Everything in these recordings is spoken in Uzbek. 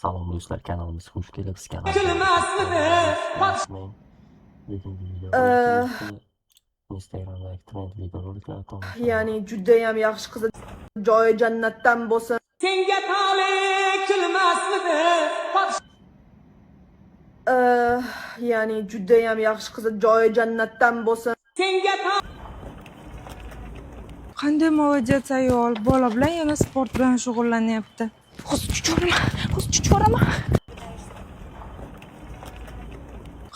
Salom do'stlar, kanalimizga xush kelibsiz. Instagram'dagi trend videoroliklar tomosha. Ya'ni judayam yaxshi qiz, joyi jannatdan bo'lsin. Senga talik kelmasmidi? Ya'ni judayam yaxshi qiz, joyi jannatdan bo'lsin. Senga Qanday молодец ayol, bola bilan yana sport bilan shug'ullanyapti. Hozir chuchoraman.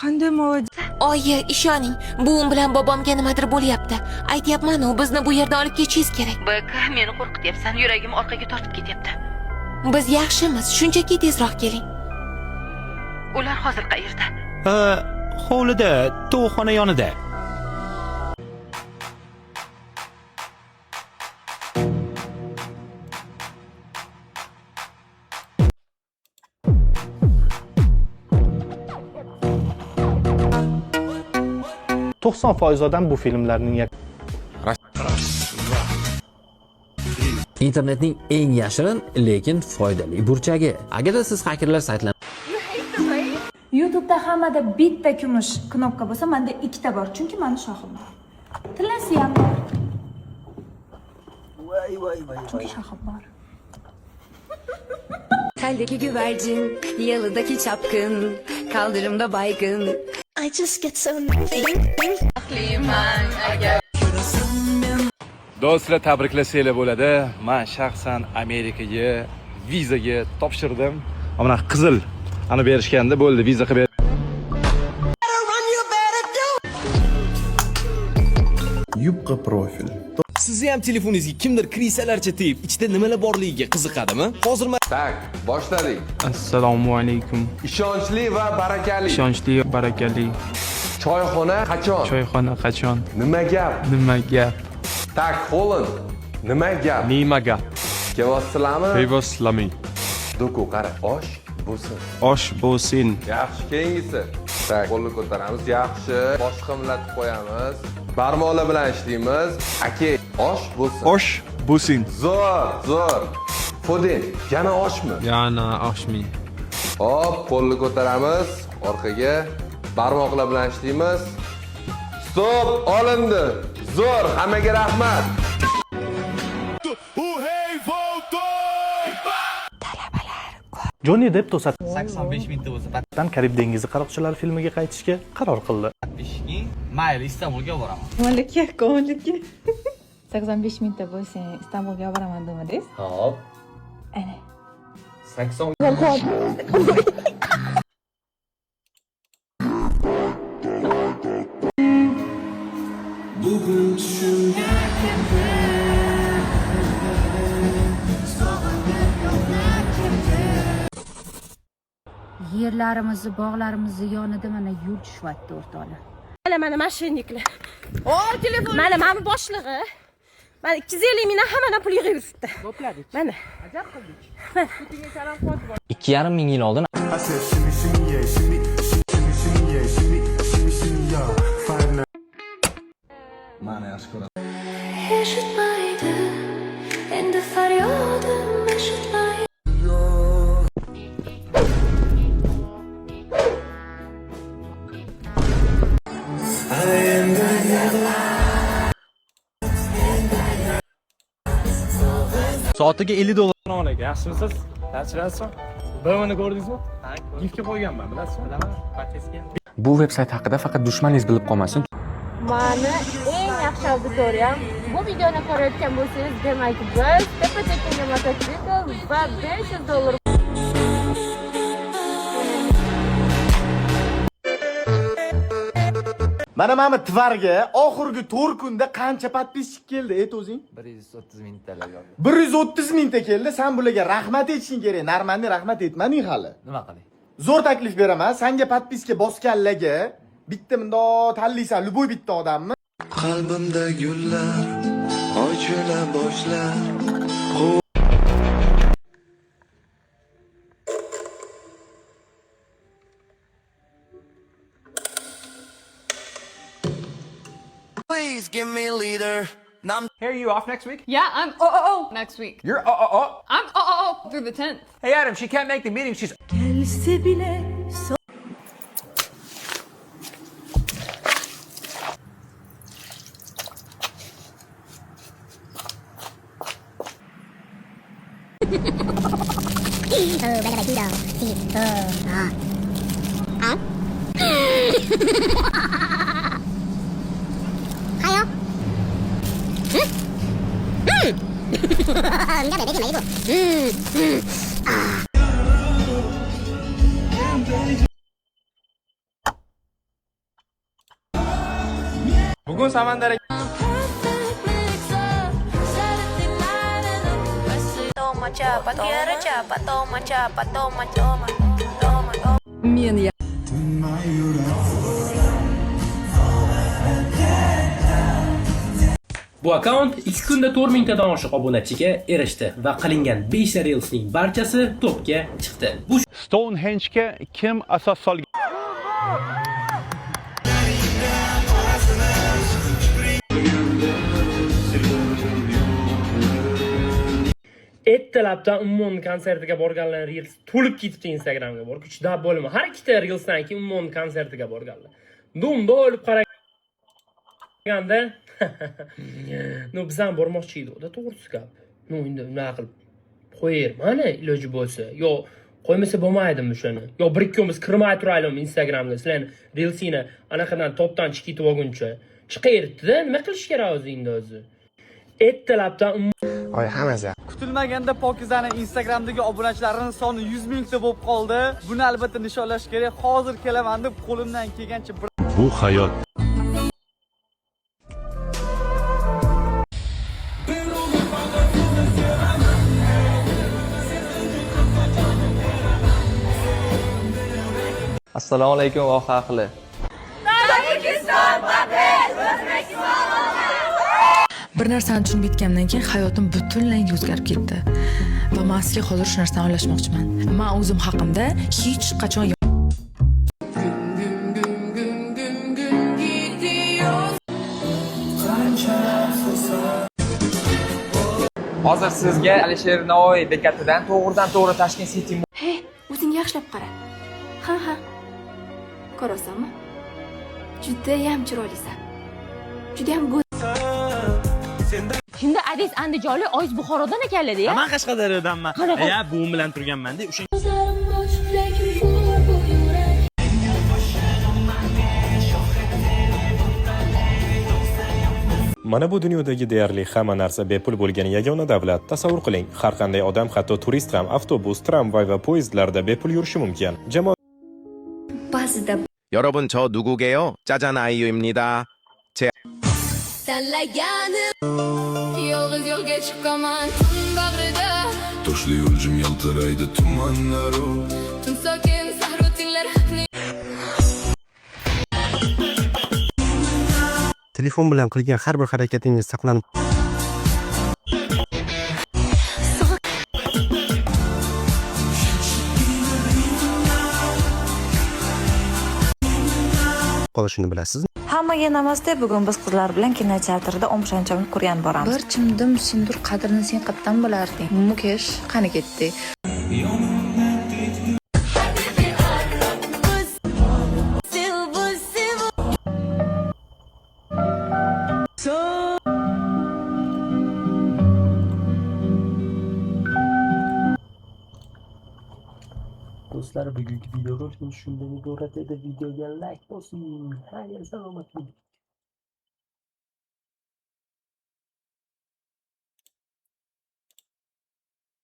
Qanday молодец. Oyi, ishoning, buvim bilan bobomga nimadir bo'lyapti. Aytyapman, u bizni bu yerdan olib ketishingiz kerak. Bak, meni qo'rqityapsan, yuragim orqaga tortib ketyapti. Biz yaxshimiz, shunchaki tezroq keling. Ular hozir qayerda? Hovlida, to'yxona yonida. %90% odam bu filmlarning Internetning eng yashirin lekin foydali burchagi. Agarda siz xakerlar saytlarini YouTube'da hammada bitta kumush knopka bo'lsa, menda ikkita bor, chunki meni shoxim bor. Tillasi ham bor. Voy. Chunki shoxim bor. Teldeki güvercin, yalıdaki çapkın, kaldırımda baygın. I just get so Do'stlar, tabriklasanglar bo'ladi. Men shaxsan Amerikaga vizaga topshirdim. Mana qizil ana berishganda bo'ldi, viza qilib. Yupqa profil. Sizni ham telefoningizga kimdir krisalarcha tegib, ichida nimalar borligiga qiziqadimi? Hozir Tak, boshladik. Assalomu alaykum. Ishonchli va barakali. Ishonchli va barakali. Choyxona qachon? Choyxona qachon? Nima gap? Nima gap? Tak, Holland. Nima gap? Nima gap? Kevaslami? Kevaslami. Do'ku qara, osh bo'lsin. Osh bo'lsin. Yaxshi, keyingisi. Tak, qo'lni ko'taramiz. Yaxshi. Boshqa millatni qo'yamiz. Barmoqlar bilan ishlaymiz. Aka, osh bo'lsin. Osh bo'lsin. Zo'r. Fodin, yana oshmi? Yana oshmi. Hop, qo'lni ko'taramiz. Orqaga barmoqlar bilan ishlaymiz. Stop, olindi. Zo'r, hammaga rahmat. Johnny Depp to'sat 85 mingta bo'lsa, Karib dengizi qaroqchilari filmiga qaytishga qaror qildi. Mayli, Istanbulga boraman. Ko'ngliki. 85 mingta bo'lsa, Istanbulga boraman demadingiz? Hop. Ana. 80 bugun Yerlarimizni, bog'larimizni yonida mana yo'l tushyapti o'rtoqlar. Mana mashinniklar. Telefon. Mana boshlig'i. Mana 250 mingdan hammadan pul yig'ib yuribdi. To'pladik. Mana. Ajab qildik. Putinga salom qo'yib bor. 2,5 ming yil oldin Mana yaxshi ko'raman. Yaşıtmaydı, endi feryadım yaşıtmaydı. Soatiga $50. Assalomu alaykum. Yaxshimisiz? Yaxshimisiz? Bimini ko'rdingizmi? Giftga qo'yganman, bilasizmi? Bilaman. Patesga. Bu veb-sayt haqida faqat dushmaningiz bilib qolmasin. Mani eng yaxshi auditoriyam. Bu videoni ko'rayotgan bo'lsangiz, demak biz tepa-tekinga mototsikl va $500. Mana Tvarga oxirgi 4 kunda qancha podpisчик keldi, ayt o'zing? 130 mingtalar yo'q. 130 mingta keldi. Sen bularga rahmat aytishing kerak. Narmanni rahmat aytmading hali. Nima qilay? Zo'r taklif beraman. Senga podpiska bosganlarga bitta bundoq tanlaysan, luboy bitta odamni. Qalbimda gullar ochila boshlar. please give me a leader. Hey, are you off next week? Yeah, I'm next week. You're I'm through the tent. Hey Adam, she can't make the meeting. She's Gelse bile bugun Samandar men Bu akkaunt 2 kunda 4000 tadan oshiq obunachiga erishdi va qilingan 5 reelsning barchasi topga chiqdi. Bu Stonehenge kim asos solgan? Ertalabdan Ummon konsertiga borganlar reels to'lib ketibdi Instagramga. Bor, kuchda bo'lma. Har ikkita reelsdan keyin Ummon konsertiga borganlar. Dumda o'lib qaraganda no biz ham bormoqchi edik, to'g'risi gap. No endi nima qilib qo'yarman, iloji bo'lsa. Yo, qo'ymasa bo'lmaydimi shuni? Yo, bir ikkimiz kirmay turaylikmi Instagramga? Sizlarni reelsini anaqadan topdan chiqitib olguncha. Chiqayirdi-da, nima qilish kerak o'zi endi o'zi? Ertalabdan Oy, hammasi. Kutilmaganda Pokizaning Instagramdagi obunachilarining soni 100 mingta bo'lib qoldi. Buni albatta nishonlash kerak. Hozir kelaman deb qo'limdan kelgancha bu hayot. Assalomu alaykum oq aqli. bir narsani tushunib yetgandan keyin hayotim butunlay o'zgarib ketdi. Va men sizga hozir shu narsani o'ylashmoqchiman. Men o'zim haqimda hech qachon Hozir sizga Alisher Navoiy bekatidan to'g'ridan-to'g'ri Tashkent City. Hey, o'zing yaxshilab qara. Ha. Ko'rasanmi? Juda ham chiroylisan. Juda ham Shunda adis Andijonlik oyiz Buxorodan ekanlar-da. Men Qashqadaryodanman. Ya, buvim bilan turganman-da, o'sha Mana bu dunyodagi deyarli hamma narsa bepul bo'lgan yagona davlat. Tasavvur qiling, har qanday odam, hatto turist ham avtobus, tramvay va poyezdlarda bepul yurishi mumkin. ba'zida 여러분 저 누구게요? 짜잔 아이유입니다. tanlaganim yolg'iz yo'lga chiqaman bag'rida Toshli yo'lcim yaltiraydi tumanlaru. tun sokin sahro tinglar Telefon bilan qilgan har bir harakatingiz saqlanib qolishini bilasizmi? Hammaga namaste. Bugun biz qizlar bilan kinoteatrda Omshanchamni ko'rgan boramiz. Bir chimdim sindur qadrini sen qatdan bo'larding. Mukesh qani ketdi. Do'stlar, bugungi video rolik shundan iborat edi. Videoga like bosing. Xayr, salomat bo'ling.